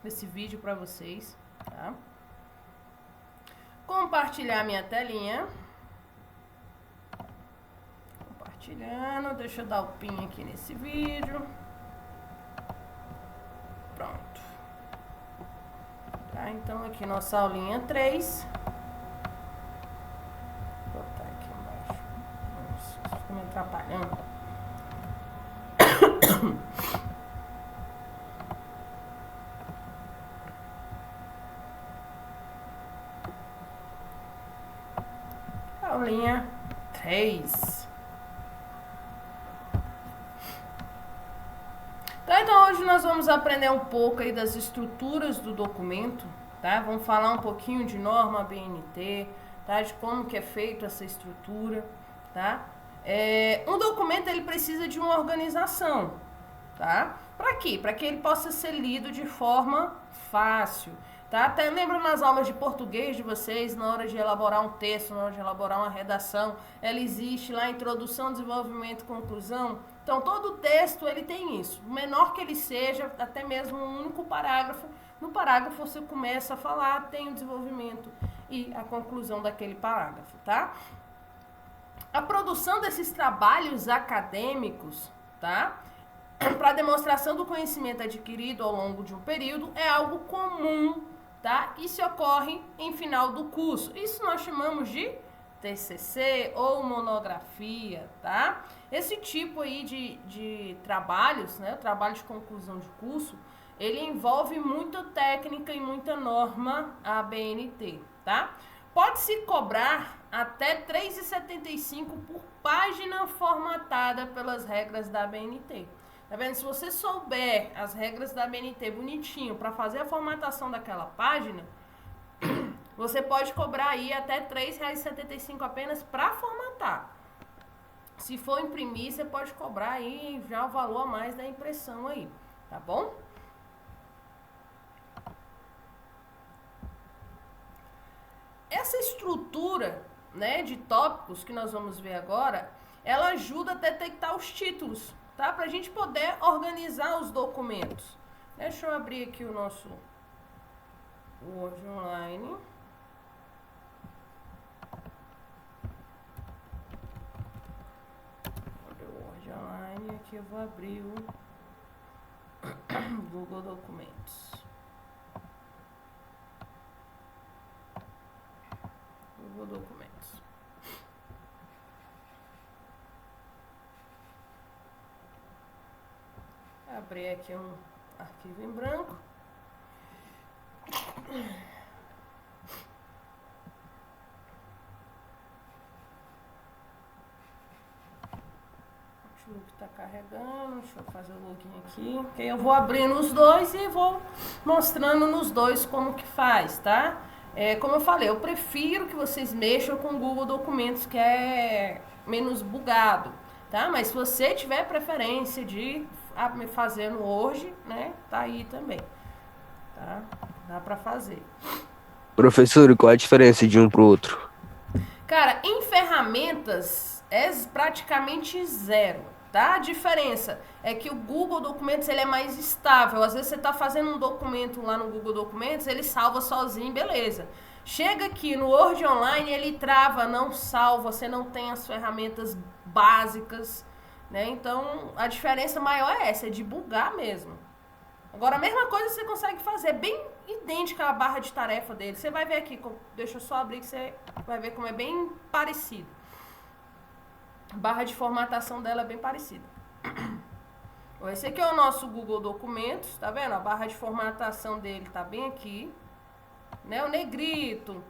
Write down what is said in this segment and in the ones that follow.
esse vídeo para vocês, tá? Compartilhar minha telinha. Compartilhando, deixa eu dar o pin aqui nesse vídeo. Pronto. Tá, então aqui nossa aulinha 3. Vou botar aqui embaixo. Nossa, fica me atrapalhando. Aulinha 3. Tá, então hoje nós vamos aprender um pouco aí das estruturas do documento, tá? Vamos falar um pouquinho de norma BNT, tá? De como que é feito essa estrutura, tá? Um documento ele precisa de uma organização, tá? Para quê? Para que ele possa ser lido de forma fácil, tá? Até lembra nas aulas de português de vocês, na hora de elaborar um texto, na hora de elaborar uma redação, ela existe lá, introdução, desenvolvimento, conclusão. Então, todo texto, ele tem isso. O menor que ele seja, até mesmo um único parágrafo, no parágrafo você começa a falar, tem o desenvolvimento e a conclusão daquele parágrafo, tá? A produção desses trabalhos acadêmicos, tá? Para demonstração do conhecimento adquirido ao longo de um período é algo comum, tá? Isso ocorre em final do curso. Isso nós chamamos de TCC ou monografia, tá? Esse tipo aí de trabalhos, né? O trabalho de conclusão de curso, ele envolve muita técnica e muita norma ABNT, tá? Pode-se cobrar até R$ 3,75 por página formatada pelas regras da ABNT. Tá vendo? Se você souber as regras da ABNT bonitinho para fazer a formatação daquela página, você pode cobrar aí até R$ 3,75 apenas para formatar. Se for imprimir, você pode cobrar aí já o valor a mais da impressão aí, tá bom? Essa estrutura, né, de tópicos que nós vamos ver agora, ela ajuda a detectar os títulos, tá? Pra gente poder organizar os documentos. Deixa eu abrir aqui o nosso Word Online. Word Online, aqui eu vou abrir o Google Documentos. Google Documentos. Abrir aqui um arquivo em branco. O Outlook está carregando. Deixa eu fazer o login aqui. Okay, eu vou abrindo os dois e vou mostrando nos dois como que faz, tá? Como eu falei, eu prefiro que vocês mexam com o Google Documentos, que é menos bugado, tá? Mas se você tiver preferência de fazer no Word, né, tá aí também, tá? Dá pra fazer. Professor, qual a diferença de um pro outro? Cara, em ferramentas é praticamente zero, tá? A diferença é que o Google Documentos ele é mais estável. Às vezes você tá fazendo um documento lá no Google Documentos, ele salva sozinho, beleza. Chega aqui no Word Online, ele trava, não salva, você não tem as ferramentas básicas, né? Então, a diferença maior é essa, é de bugar mesmo. Agora, a mesma coisa você consegue fazer, bem idêntica à barra de tarefa dele. Você vai ver aqui, deixa eu só abrir que você vai ver como é bem parecido. A barra de formatação dela é bem parecida. Esse aqui é o nosso Google Documentos, tá vendo? A barra de formatação dele tá bem aqui, né? O negrito,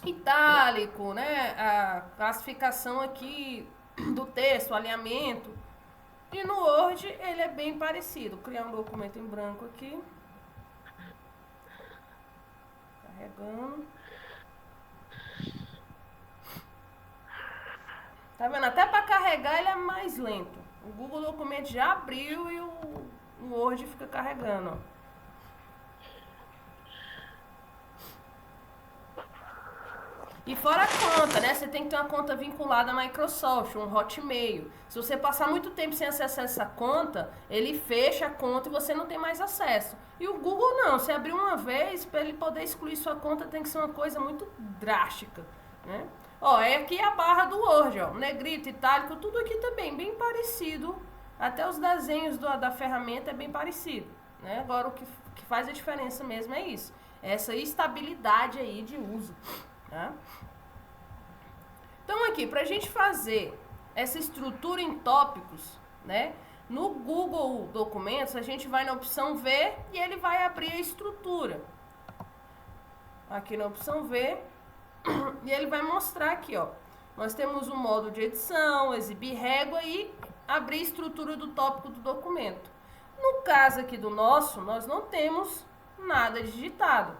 itálico, né? A classificação aqui do texto, o alinhamento. E no Word ele é bem parecido. Vou criar um documento em branco aqui. Carregando. Tá vendo? Até para carregar ele é mais lento. O Google Documentos já abriu e o Word fica carregando, ó. E fora a conta, né? Você tem que ter uma conta vinculada à Microsoft, um Hotmail. Se você passar muito tempo sem acessar essa conta, ele fecha a conta e você não tem mais acesso. E o Google não, você abrir uma vez, para ele poder excluir sua conta tem que ser uma coisa muito drástica, né? Ó, é aqui a barra do Word, ó, negrito, itálico, tudo aqui também, bem parecido. Até os desenhos da ferramenta é bem parecido, né? Agora o que faz a diferença mesmo é isso, essa estabilidade aí de uso. Tá? Então aqui, para a gente fazer essa estrutura em tópicos, né? No Google Documentos, a gente vai na opção V e ele vai abrir a estrutura. Aqui na opção V, e ele vai mostrar aqui, ó. Nós temos um modo de edição, exibir régua e abrir a estrutura do tópico do documento. No caso aqui do nosso, nós não temos nada digitado,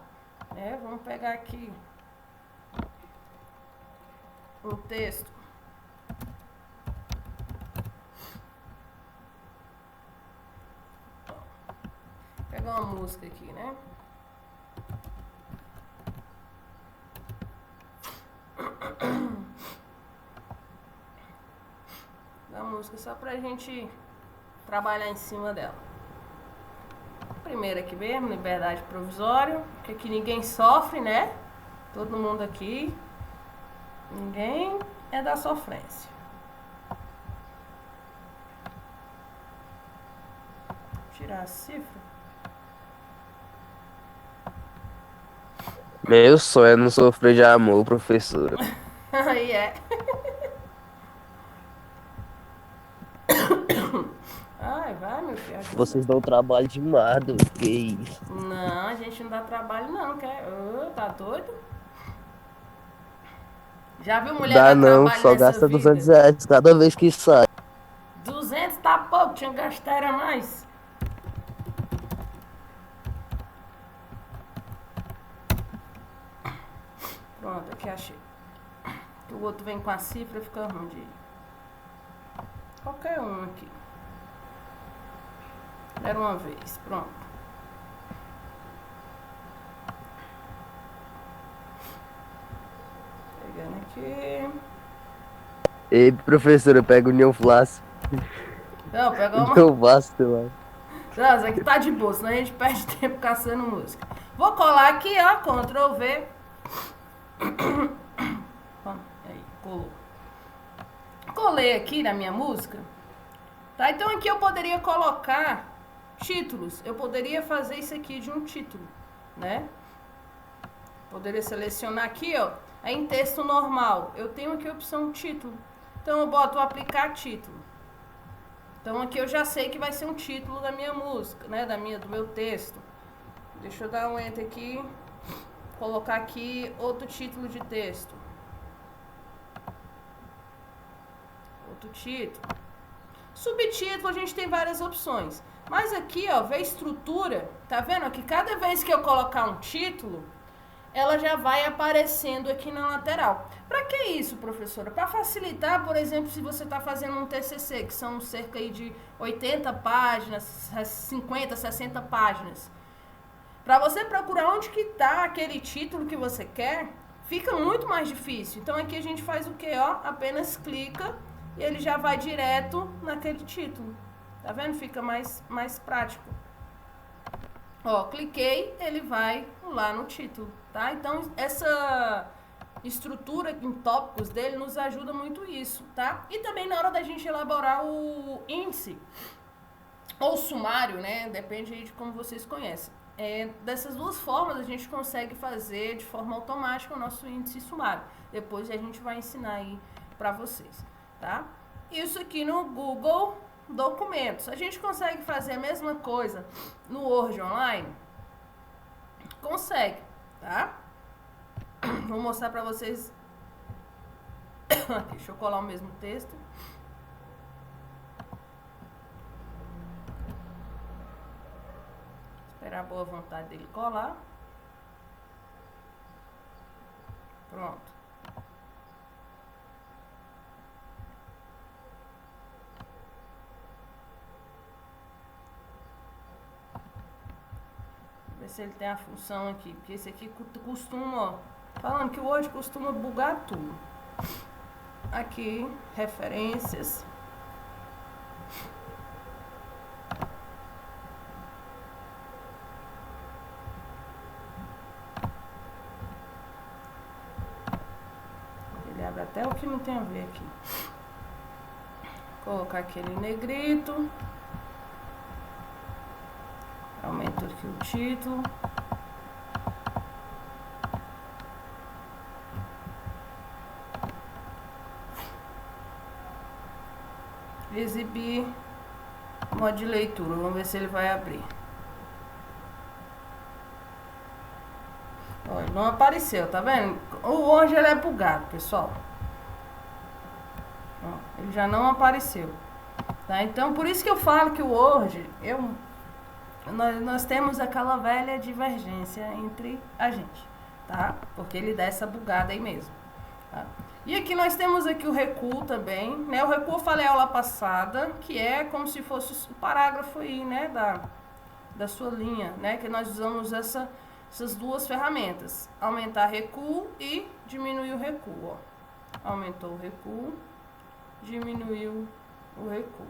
né? Vamos pegar aqui um texto. Vou pegar uma música aqui, né? Da música só pra gente trabalhar em cima dela. Primeiro aqui mesmo, liberdade provisória, que aqui ninguém sofre, né? Todo mundo aqui. Ninguém é da sofrência. Tirar a cifra. Meu sonho é não sofrer de amor, professora. Aí é. Ai, vai, meu filho. Ajuda. Vocês dão trabalho demais, que isso. Não, a gente não dá trabalho não, quer? Tá doido? Já viu mulher Dá dar não, trabalho só nessa gasta vida? R$ 200 cada vez que sai. 200 tá pouco, tinha que gastar era mais. Pronto, aqui achei. O outro vem com a cifra, fica ruim de ir. Qualquer um aqui. Era uma vez, pronto. Pegando aqui. Ei, professora, pega o Neoflácio. Não, pega O uma. Neoflácio lá. Não, isso aqui tá de boa, senão a gente perde tempo caçando música. Vou colar aqui, ó, Ctrl V. Aí, colou. Colei aqui na minha música. Tá, então aqui eu poderia colocar títulos. Eu poderia fazer isso aqui de um título, né? Poderia selecionar aqui, ó, é em texto normal. Eu tenho aqui a opção título. Então eu boto aplicar título. Então aqui eu já sei que vai ser um título da minha música, né? Do meu texto. Deixa eu dar um enter aqui. Colocar aqui outro título de texto. Outro título. Subtítulo a gente tem várias opções. Mas aqui, ó, vê estrutura. Tá vendo que cada vez que eu colocar um título, ela já vai aparecendo aqui na lateral. Para que isso, professora? Para facilitar, por exemplo, se você está fazendo um TCC, que são cerca de 80 páginas, 50, 60 páginas. Para você procurar onde que está aquele título que você quer, fica muito mais difícil. Então aqui a gente faz o quê? Ó, apenas clica e ele já vai direto naquele título. Tá vendo? Fica mais prático. Ó, cliquei, ele vai lá no título, tá? Então, essa estrutura em tópicos dele nos ajuda muito isso, tá? E também na hora da gente elaborar o índice ou sumário, né? Depende aí de como vocês conhecem. Dessas duas formas a gente consegue fazer de forma automática o nosso índice sumário. Depois a gente vai ensinar aí pra vocês, tá? Isso aqui no Google Documentos. A gente consegue fazer a mesma coisa no Word Online? Consegue, tá? Vou mostrar pra vocês. Aqui, deixa eu colar o mesmo texto. Esperar a boa vontade dele colar. Pronto. Ver se ele tem a função aqui, porque esse aqui costuma, ó, Falando que o Word costuma bugar tudo. Aqui, referências. Ele abre até o que não tem a ver aqui. Vou colocar aquele negrito. Aumento aqui o título. Exibir modo de leitura. Vamos ver se ele vai abrir. Olha, não apareceu, tá vendo? O Word ele é bugado, pessoal. Ó, ele já não apareceu. Tá? Então, por isso que eu falo que o Word, nós temos aquela velha divergência entre a gente, tá? Porque ele dá essa bugada aí mesmo. Tá? E aqui nós temos aqui o recuo também, né? O recuo eu falei aula passada, que é como se fosse o parágrafo aí, né? Da sua linha, né? Que nós usamos essas duas ferramentas. Aumentar recuo e diminuir o recuo, ó. Aumentou o recuo, diminuiu o recuo.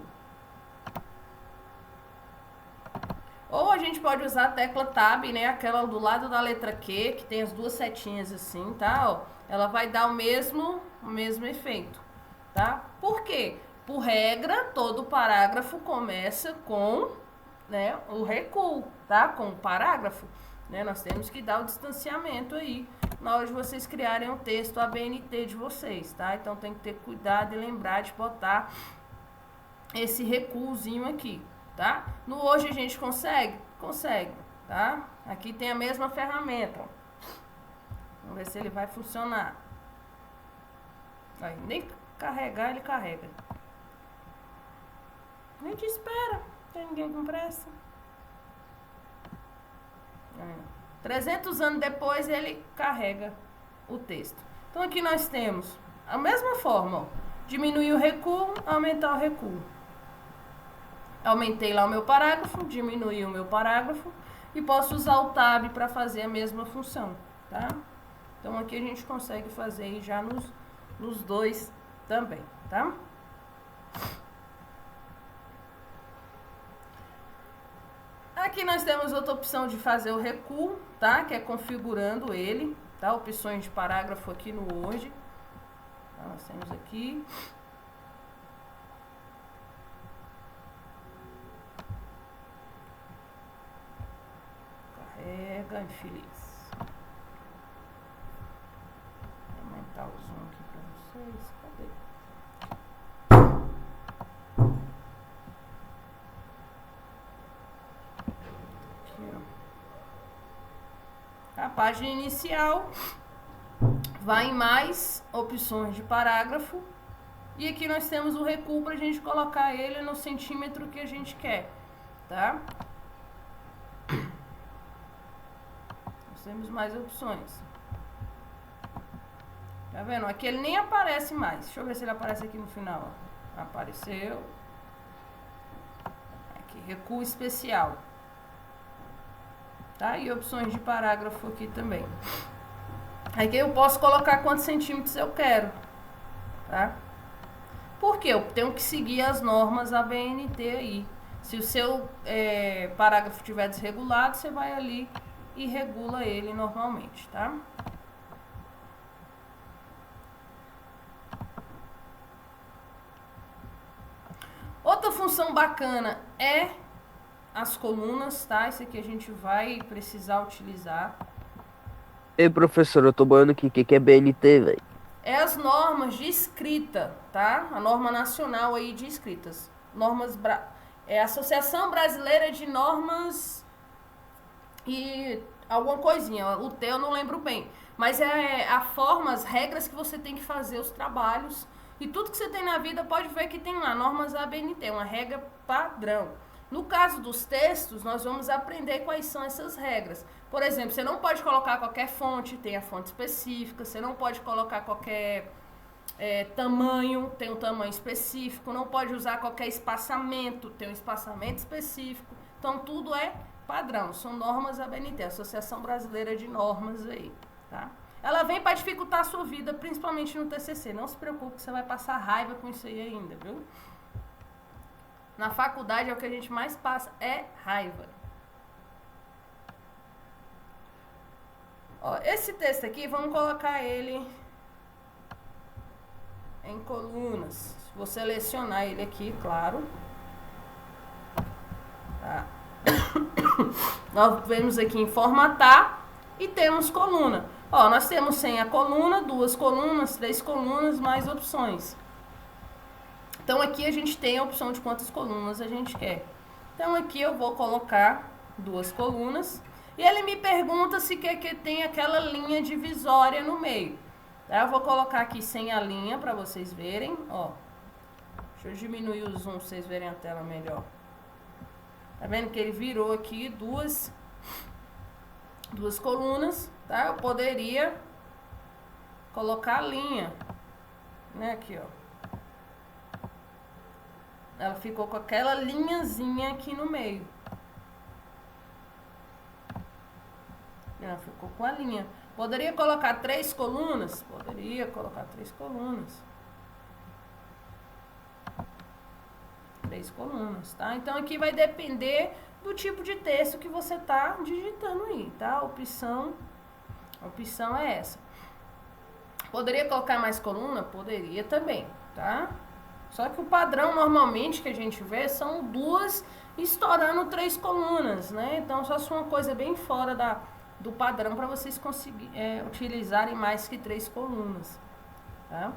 Ou a gente pode usar a tecla Tab, né? Aquela do lado da letra Q, que tem as duas setinhas assim, tá? Ó. Ela vai dar o mesmo efeito, tá? Por quê? Por regra, todo parágrafo começa com, né, o recuo, tá? Com o parágrafo, né? Nós temos que dar o distanciamento aí na hora de vocês criarem um texto ABNT de vocês, tá? Então tem que ter cuidado e lembrar de botar esse recuozinho aqui, tá? No Hoje a gente consegue? Consegue, tá? Aqui tem a mesma ferramenta, ó. Vamos ver se ele vai funcionar. Aí, nem carregar, ele carrega. A gente espera. Não tem ninguém com pressa. Aí, 300 anos depois, ele carrega o texto. Então, aqui nós temos a mesma forma. Ó. Diminuir o recuo, aumentar o recuo. Aumentei lá o meu parágrafo, diminuí o meu parágrafo. E posso usar o Tab para fazer a mesma função, tá? Então, aqui a gente consegue fazer já nos dois também, tá? Aqui nós temos outra opção de fazer o recuo, tá? Que é configurando ele, tá? Opções de parágrafo aqui no Word. Tá? Nós temos aqui. Carrega, infeliz. Aumentar o zoom aqui para vocês. Cadê? Aqui, ó. A página inicial vai em mais opções de parágrafo. E aqui nós temos o recuo para a gente colocar ele no centímetro que a gente quer, tá? Nós temos mais opções. Tá vendo? Aqui ele nem aparece mais. Deixa eu ver se ele aparece aqui no final. Ó. Apareceu. Aqui, recuo especial. Tá? E opções de parágrafo aqui também. Aqui eu posso colocar quantos centímetros eu quero. Tá? Porque eu tenho que seguir as normas ABNT aí. Se o seu parágrafo estiver desregulado, você vai ali e regula ele normalmente, tá? Outra função bacana é as colunas, tá? Isso aqui a gente vai precisar utilizar. Ei, professor, eu tô boiando aqui. O que é BNT, velho? É as normas de escrita, tá? A norma nacional aí de escritas. É a Associação Brasileira de Normas e alguma coisinha. O T eu não lembro bem. Mas é a forma, as regras que você tem que fazer os trabalhos. E tudo que você tem na vida pode ver que tem lá normas ABNT, uma regra padrão. No caso dos textos, nós vamos aprender quais são essas regras. Por exemplo, você não pode colocar qualquer fonte, tem a fonte específica. Você não pode colocar qualquer tamanho, tem um tamanho específico. Não pode usar qualquer espaçamento, tem um espaçamento específico. Então, tudo é padrão. São normas ABNT, Associação Brasileira de Normas aí, tá? ela vem para dificultar a sua vida, principalmente no TCC. Não se preocupe, você vai passar raiva com isso aí ainda, viu? Na faculdade é o que a gente mais passa, é raiva. Ó, esse texto aqui, vamos colocar ele em colunas. Vou selecionar ele aqui, claro. Tá. Nós vemos aqui em formatar e temos coluna. Ó, nós temos sem a coluna, 2 colunas, 3 colunas, mais opções. Então aqui a gente tem a opção de quantas colunas a gente quer. Então aqui eu vou colocar 2 colunas. E ele me pergunta se quer que tenha aquela linha divisória no meio. Tá? Eu vou colocar aqui sem a linha para vocês verem. Ó. Deixa eu diminuir o zoom para vocês verem a tela melhor. Tá vendo que ele virou aqui duas colunas, tá? Eu poderia colocar a linha, né? Aqui, ó. Ela ficou com aquela linhazinha aqui no meio. Ela ficou com a linha. Poderia colocar 3 colunas? Poderia colocar 3 colunas. 3 colunas, tá? Então aqui vai depender do tipo de texto que você tá digitando aí, tá? A opção é essa. Poderia colocar mais coluna? Poderia também, tá? Só que o padrão normalmente que a gente vê são 2 estourando 3 colunas, né? Então só se for uma coisa bem fora do padrão para vocês conseguirem utilizarem mais que 3 colunas, tá?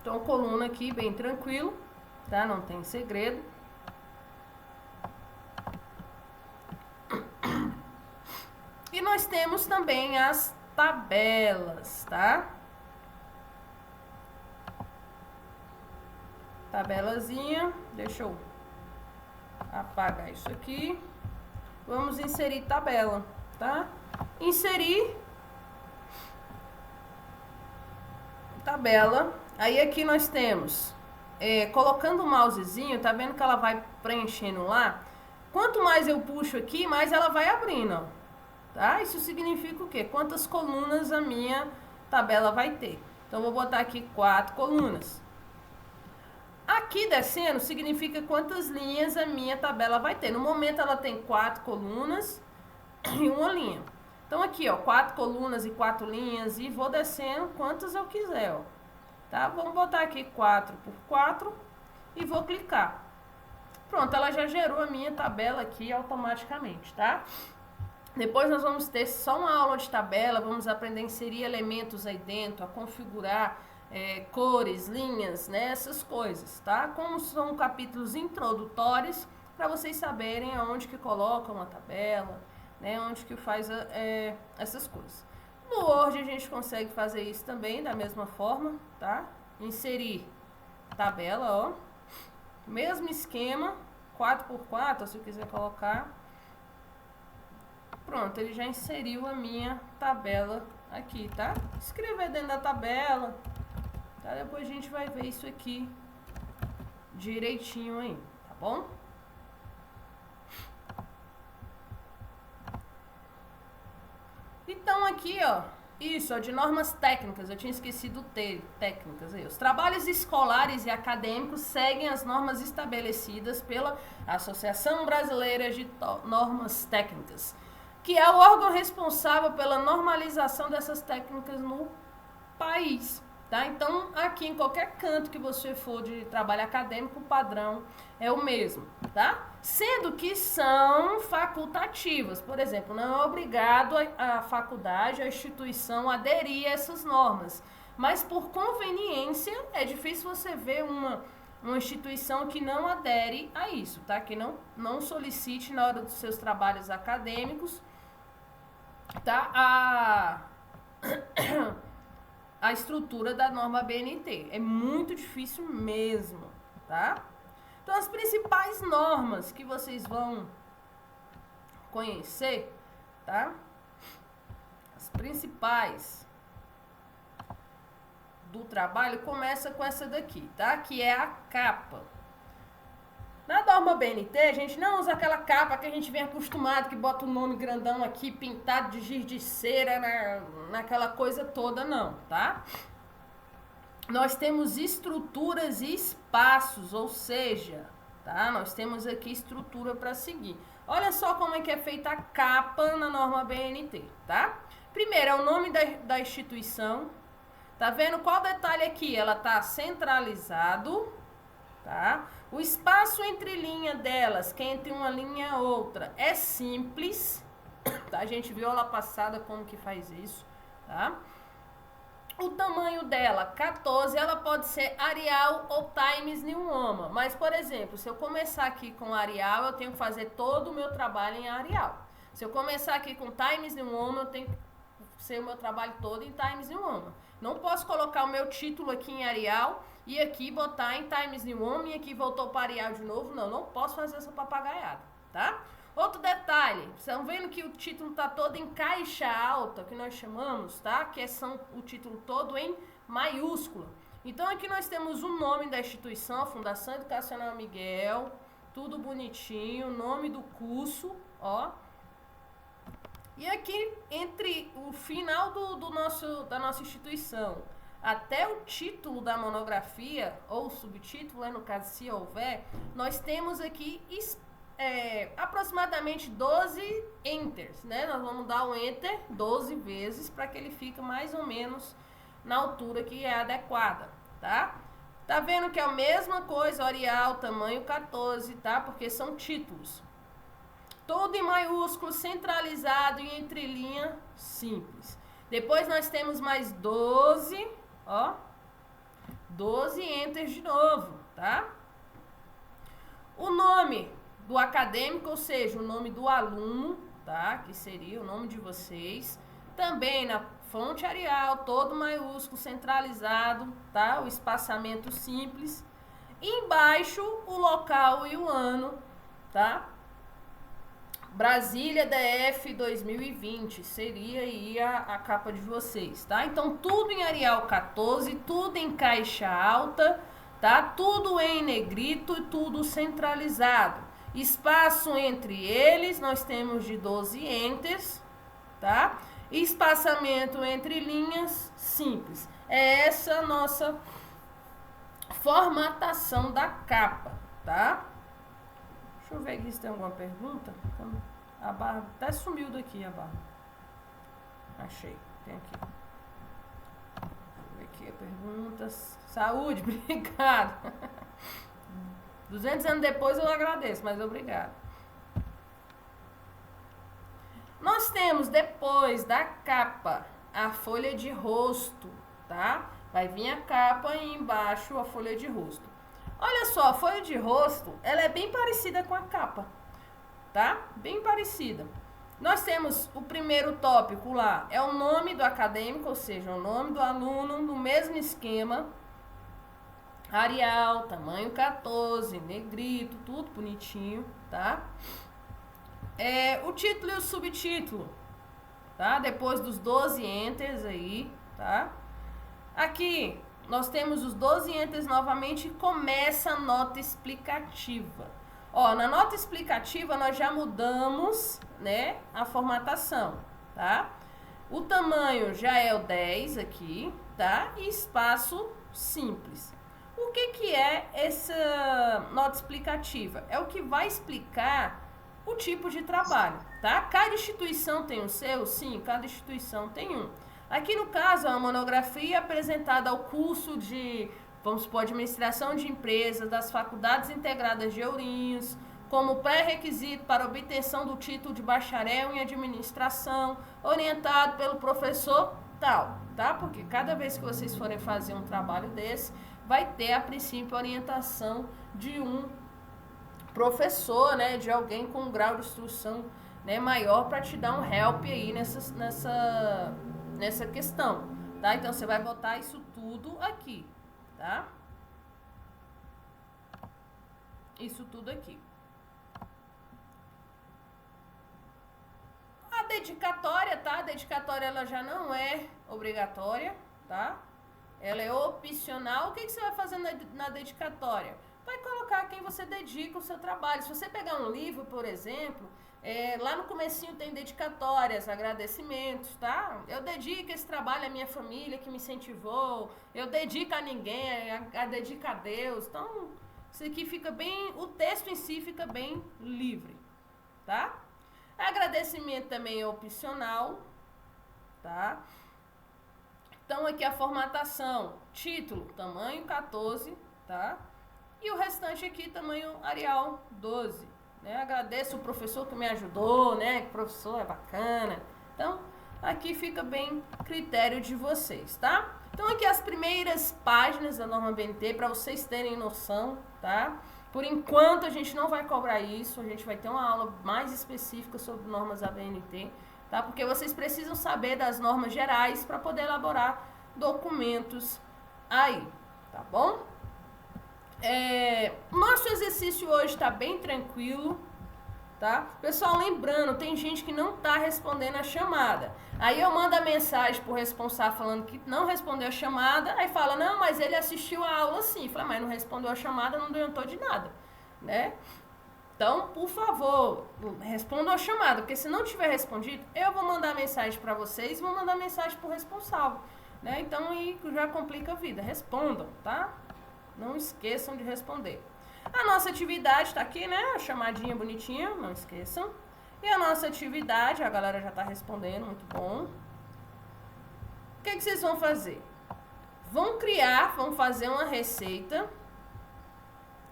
Então, coluna aqui bem tranquilo, tá? Não tem segredo. E nós temos também as tabelas, tá? Tabelazinha, deixa eu apagar isso aqui. Vamos inserir tabela, tá? Inserir tabela. Aí aqui nós temos, colocando o mousezinho, tá vendo que ela vai preenchendo lá? Quanto mais eu puxo aqui, mais ela vai abrindo, ó, tá? Isso significa o quê? Quantas colunas a minha tabela vai ter. Então, eu vou botar aqui 4 colunas. Aqui descendo significa quantas linhas a minha tabela vai ter. No momento, ela tem 4 colunas e 1 linha. Então, aqui, ó, 4 colunas e 4 linhas, e vou descendo quantas eu quiser, ó. Tá? Vamos botar aqui 4 por 4 e vou clicar. Pronto, ela já gerou a minha tabela aqui automaticamente, tá? Depois nós vamos ter só uma aula de tabela, vamos aprender a inserir elementos aí dentro, a configurar cores, linhas, né? Essas coisas, tá? Como são capítulos introdutórios, para vocês saberem aonde que coloca uma tabela, né? Onde que faz essas coisas. No Word a gente consegue fazer isso também da mesma forma, tá? Inserir tabela, ó. Mesmo esquema, 4 por 4, se eu quiser colocar. Pronto, ele já inseriu a minha tabela aqui, tá? Escrever dentro da tabela, tá? Depois a gente vai ver isso aqui direitinho aí, tá bom? Então aqui, ó, isso, ó, de normas técnicas, eu tinha esquecido técnicas aí. Os trabalhos escolares e acadêmicos seguem as normas estabelecidas pela Associação Brasileira de Normas Técnicas, que é o órgão responsável pela normalização dessas técnicas no país, tá? Então, aqui em qualquer canto que você for de trabalho acadêmico, o padrão é o mesmo, tá? Sendo que são facultativas. Por exemplo, não é obrigado a faculdade, a instituição aderir a essas normas. Mas, por conveniência, é difícil você ver uma instituição que não adere a isso, tá? Que não solicite na hora dos seus trabalhos acadêmicos, tá? A estrutura da norma BNT. É muito difícil mesmo, tá? Então, as principais normas que vocês vão conhecer, tá? As principais do trabalho começa com essa daqui, tá? Que é a capa. Na norma BNT, a gente não usa aquela capa que a gente vem acostumado, que bota o nome grandão aqui, pintado de giz de cera, naquela coisa toda, não, tá? Nós temos estruturas e espaços, ou seja, tá? Nós temos aqui estrutura para seguir. Olha só como é que é feita a capa na norma BNT, tá? Primeiro é o nome da instituição. Tá vendo qual detalhe aqui? Ela tá centralizado, tá? O espaço entre linha delas, que é entre uma linha e outra, é simples, tá? A gente viu lá passada como que faz isso, tá? O tamanho dela, 14, ela pode ser Arial ou Times New Roman. Mas, por exemplo, se eu começar aqui com Arial, eu tenho que fazer todo o meu trabalho em Arial. Se eu começar aqui com Times New Roman, eu tenho que ser o meu trabalho todo em Times New Roman. Não posso colocar o meu título aqui em Arial e aqui botar em Times New Roman e aqui voltou para Arial de novo. Não posso fazer essa papagaiada, tá? Outro detalhe, vocês estão vendo que o título está todo em caixa alta, que nós chamamos, tá? Que são o título todo em maiúscula. Então aqui nós temos o nome da instituição, Fundação Educacional Miguel, tudo bonitinho, nome do curso, ó. E aqui, entre o final da nossa instituição até o título da monografia, ou subtítulo, no caso se houver, nós temos aqui aproximadamente 12 enters, né? Nós vamos dar um enter 12 vezes para que ele fique mais ou menos na altura que é adequada, tá? Tá vendo que é a mesma coisa, Arial, tamanho 14, tá? Porque são títulos. Tudo em maiúsculo, centralizado e entre linha simples. Depois nós temos mais 12, ó. 12 enters de novo, tá? O nome do acadêmico, ou seja, o nome do aluno, tá? Que seria o nome de vocês. Também na fonte Arial, todo maiúsculo, centralizado, tá? O espaçamento simples. Embaixo, o local e o ano, tá? Brasília DF 2020, seria aí a capa de vocês, tá? Então, tudo em Arial 14, tudo em caixa alta, tá? Tudo em negrito e tudo centralizado. Espaço entre eles, nós temos de 12 enters, tá? Espaçamento entre linhas, simples. É essa a nossa formatação da capa, tá? Deixa eu ver aqui se tem alguma pergunta. A barra até sumiu daqui, a barra. Achei, tem aqui. Deixa eu ver aqui, perguntas. Saúde, obrigado. 200 anos depois eu agradeço, mas obrigado. Nós temos depois da capa a folha de rosto, tá? Vai vir a capa e embaixo a folha de rosto. Olha só, a folha de rosto, ela é bem parecida com a capa, tá? Bem parecida. Nós temos o primeiro tópico lá, é o nome do acadêmico, ou seja, o nome do aluno, no mesmo esquema. Arial, tamanho 14, negrito, tudo bonitinho, tá? O título e o subtítulo, tá? Depois dos 12 enters aí, tá? Aqui nós temos os 12 enters novamente e começa a nota explicativa. Ó, na nota explicativa nós já mudamos, né, a formatação, tá? O tamanho já é o 10 aqui, tá? E espaço simples. O que é essa nota explicativa? É o que vai explicar o tipo de trabalho, tá? Cada instituição tem o seu? Sim, cada instituição tem um. Aqui no caso, é uma monografia apresentada ao curso de, vamos supor, administração de empresas das Faculdades Integradas de Ourinhos, como pré-requisito para obtenção do título de bacharel em administração, orientado pelo professor tal, tá? Porque cada vez que vocês forem fazer um trabalho desse, vai ter, a princípio, a orientação de um professor, né? De alguém com um grau de instrução, né, maior para te dar um help aí nessa questão, tá? Então, você vai botar isso tudo aqui, tá? Isso tudo aqui. A dedicatória, tá? A dedicatória, ela já não é obrigatória, tá? Ela é opcional. O que você vai fazer na dedicatória? Vai colocar colocar quem você dedica o seu trabalho. Se você pegar um livro, por exemplo, lá no comecinho tem dedicatórias, agradecimentos, tá? Eu dedico esse trabalho à minha família que me incentivou, eu dedico a ninguém, dedico a Deus. Então, isso aqui fica bem, o texto em si fica bem livre, tá? Agradecimento também é opcional, tá? Então aqui a formatação, título, tamanho 14, tá? E o restante aqui, tamanho Arial 12, né? Agradeço o professor que me ajudou, né? Que o professor é bacana. Então, aqui fica bem critério de vocês, tá? Então aqui as primeiras páginas da norma BNT para vocês terem noção, tá? Por enquanto a gente não vai cobrar isso, a gente vai ter uma aula mais específica sobre normas ABNT, tá? Porque vocês precisam saber das normas gerais para poder elaborar documentos aí, tá bom? Nosso exercício hoje está bem tranquilo, tá? Pessoal, lembrando, tem gente que não está respondendo a chamada. Aí eu mando a mensagem pro responsável falando que não respondeu a chamada, aí fala, não, mas ele assistiu a aula sim. Fala, mas não respondeu a chamada, não adiantou de nada, né? Então, por favor, respondam a chamada, porque se não tiver respondido, eu vou mandar mensagem para vocês e vou mandar mensagem pro responsável, né? Então, aí já complica a vida. Respondam, tá? Não esqueçam de responder. A nossa atividade está aqui, né? A chamadinha bonitinha, não esqueçam. E a nossa atividade, a galera já está respondendo, muito bom. O que vocês vão fazer? Vão fazer uma receita,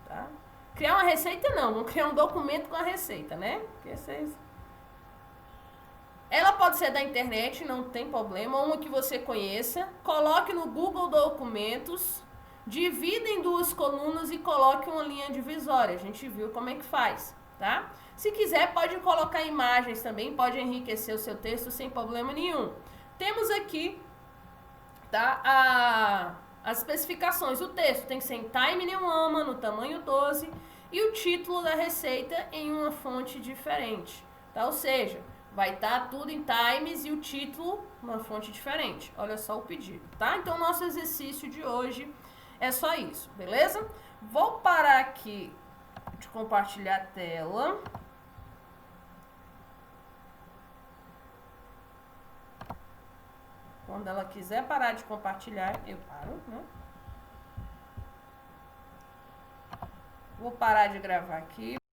tá? Criar uma receita não, vão criar um documento com a receita, né? Porque vocês... Ela pode ser da internet, não tem problema, uma que você conheça. Coloque no Google Documentos, divida em 2 colunas e coloque uma linha divisória. A gente viu como é que faz, tá? Se quiser, pode colocar imagens também, pode enriquecer o seu texto sem problema nenhum. Temos aqui, tá, as especificações. O texto tem que ser em Time New Roman, no tamanho 12, e o título da receita em uma fonte diferente, tá? Ou seja, vai estar tudo em Times e o título numa fonte diferente. Olha só o pedido, tá? Então, nosso exercício de hoje é só isso, beleza? Vou parar aqui de compartilhar a tela. Quando ela quiser parar de compartilhar, eu paro, né? Vou parar de gravar aqui.